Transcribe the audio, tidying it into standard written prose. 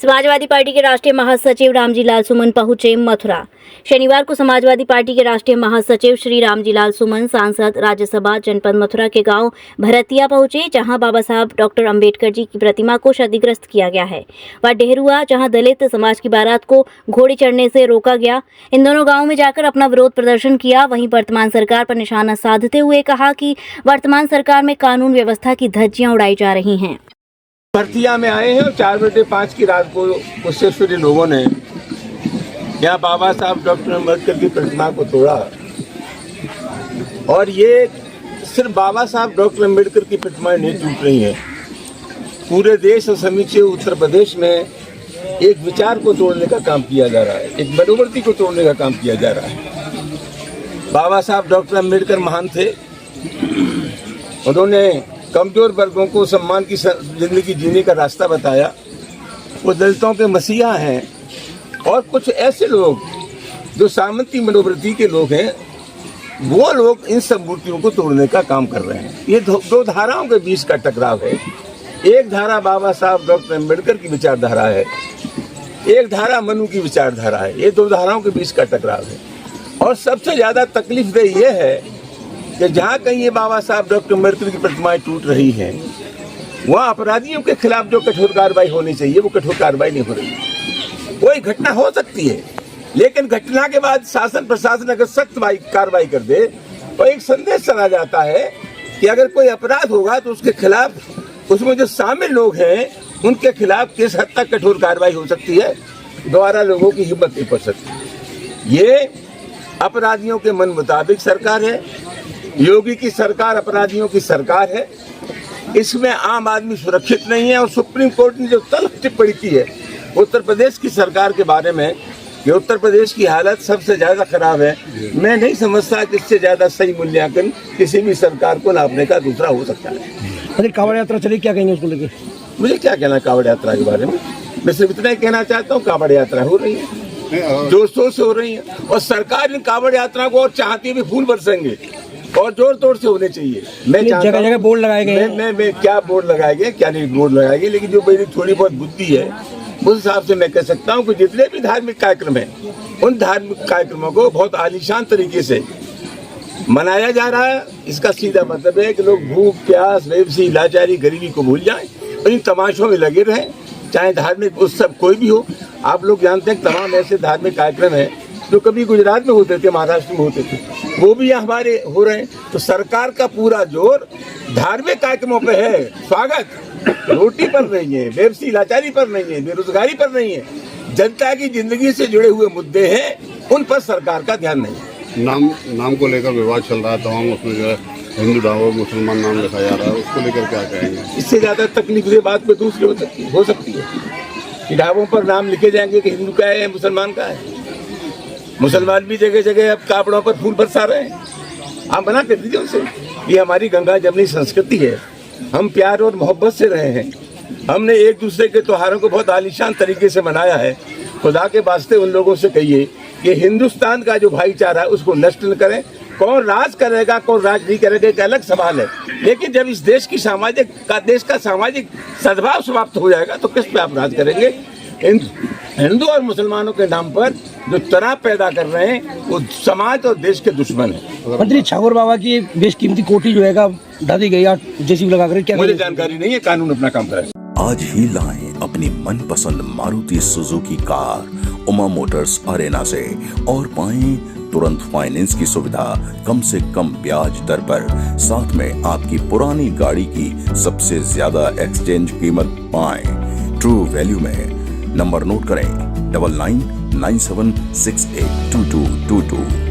Samajwadi party के राष्ट्रीय महासचिव रामजी लाल सुमन पहुंचे मथुरा। शनिवार को समाजवादी पार्टी के राष्ट्रीय महासचिव श्री रामजी लाल सुमन सांसद राज्यसभा जनपद मथुरा के गांव भरतिया पहुंचे, जहां बाबा साहब डॉक्टर अंबेडकर जी की प्रतिमा को क्षतिग्रस्त किया गया है। वह डेहरुआ, जहां दलित समाज की बारात को घोड़े चढ़ने से रोका गया। इन दोनों गाँवों में जाकर अपना विरोध प्रदर्शन किया। वहीं वर्तमान सरकार पर निशाना साधते हुए कहा कि वर्तमान सरकार में कानून व्यवस्था की धज्जियां उड़ाई जा रही हैं। भरतिया में आए हैं और 4:05 की रात को उत्साही लोगों ने यहाँ बाबा साहब डॉक्टर अम्बेडकर की प्रतिमा को तोड़ा। और ये सिर्फ बाबा साहब डॉक्टर अम्बेडकर की प्रतिमाएं नहीं टूट रही हैं, पूरे देश और समूचे उत्तर प्रदेश में एक विचार को तोड़ने का काम किया जा रहा है, एक मनोवृत्ति को तोड़ने का काम किया जा रहा है। बाबा साहब डॉक्टर अम्बेडकर महान थे। उन्होंने कमजोर वर्गों को सम्मान की जिंदगी जीने का रास्ता बताया। वो दलितों के मसीहा हैं। और कुछ ऐसे लोग जो सामंती मनोवृत्ति के लोग हैं, वो लोग इन सब मूर्तियों को तोड़ने का काम कर रहे हैं। ये दो धाराओं के बीच का टकराव है। एक धारा बाबा साहब डॉक्टर अम्बेडकर की विचारधारा है, एक धारा मनु की विचारधारा है। ये दो धाराओं के बीच का टकराव है। और सबसे ज्यादा तकलीफदेह ये है कि जहाँ कहीं ये बाबा साहब डॉक्टर अम्बेडकर की प्रतिमाएं टूट रही हैं, वहाँ अपराधियों के खिलाफ जो कठोर कार्रवाई होनी चाहिए वो कठोर कार्रवाई नहीं हो रही। कोई घटना हो सकती है, लेकिन घटना के बाद शासन प्रशासन अगर सख्त कार्रवाई कर दे तो एक संदेश चला जाता है कि अगर कोई अपराध होगा तो उसके खिलाफ, उसमें जो शामिल लोग हैं उनके खिलाफ किस हद तक कठोर कार्रवाई हो सकती है, दोबारा लोगों की हिम्मत नहीं पड़ सकती। ये अपराधियों के मन मुताबिक सरकार है। योगी की सरकार अपराधियों की सरकार है। इसमें आम आदमी सुरक्षित नहीं है। और सुप्रीम कोर्ट ने जो तल्ख टिप्पणी की है उत्तर प्रदेश की सरकार के बारे में कि उत्तर प्रदेश की हालत सबसे ज्यादा खराब है, मैं नहीं समझता कि इससे ज्यादा सही मूल्यांकन किसी भी सरकार को नापने का दूसरा हो सकता है। कांवड़ यात्रा चली, क्या कहेंगे उसको लेकर? मुझे क्या कहना कांवड़ यात्रा के बारे में, मैं सिर्फ इतना ही कहना चाहता हूँ कांवड़ यात्रा हो रही है, जोर शोर से हो रही है। और सरकार इन कांवड़ यात्रा को और चाहती भी फूल बरसेंगे और जोर तोड़ से होने चाहिए। मैं जगह जगह बोर्ड लगाए गए, मैं क्या बोर्ड लगाएंगे, क्या नहीं बोर्ड लगाएंगे, लेकिन जो मेरी थोड़ी बहुत बुद्धि है उस हिसाब से मैं कह सकता हूँ कि जितने भी धार्मिक कार्यक्रम हैं उन धार्मिक कार्यक्रमों को बहुत आलीशान तरीके से मनाया जा रहा है। इसका सीधा मतलब है कि लोग भूख प्यास बेबसी लाचारी गरीबी को भूल जाएं और इन तमाशों में लगे रहें, चाहे धार्मिक उत्सव कोई भी हो। आप लोग जानते हैं तमाम ऐसे धार्मिक कार्यक्रम हैं जो कभी गुजरात में होते थे, महाराष्ट्र में होते थे, वो भी हमारे हो रहे हैं। तो सरकार का पूरा जोर धार्मिक कार्यक्रमों पे है। स्वागत रोटी पर नहीं है, बेबसी लाचारी पर नहीं है, बेरोजगारी पर नहीं है, जनता की जिंदगी से जुड़े हुए मुद्दे हैं, उन पर सरकार का ध्यान नहीं है। नाम को लेकर विवाद चल रहा है तमाम, उसमें जो है हिंदू ढाबा मुसलमान नाम लिखा जा रहा है, उसको लेकर क्या कहेंगे? इससे ज्यादा तकलीफ ये बात में दूसरी हो सकती है कि ढाबों पर नाम लिखे जाएंगे कि हिंदू का है मुसलमान का है। मुसलमान भी जगह जगह अब कापड़ों पर फूल बरसा रहे हैं। आप मना कर दीजिए उनसे। ये हमारी गंगा जमनी संस्कृति है, हम प्यार और मोहब्बत से रहे हैं। हमने एक दूसरे के त्योहारों को बहुत आलीशान तरीके से मनाया है। खुदा के वास्ते उन लोगों से कहिए कि हिंदुस्तान का जो भाईचारा है उसको नष्ट न करें। कौन राज करेगा कौन राज नहीं करेगा एक अलग सवाल है, लेकिन जब इस देश का सामाजिक सद्भाव समाप्त हो जाएगा तो किस पे आप राज करेंगे? हिंदू और मुसलमानों के नाम पर जो तनाव पैदा कर रहे हैं वो समाज और देश के दुश्मन है। मंत्री ठाकुर बाबा की बेशकीमती कोठी जो है डाली गई जेसीबी लगाकर, क्या मुझे जानकारी नहीं है, कानून अपना काम करे। आज ही लाएं अपनी मनपसंद Maruti Suzuki car Uma Motors Arena से और पाएं तुरंत फाइनेंस की सुविधा कम से कम ब्याज दर पर। साथ में आपकी पुरानी गाड़ी की सबसे ज्यादा एक्सचेंज कीमत पाएं ट्रू वैल्यू में। नंबर नोट करें 9997682222।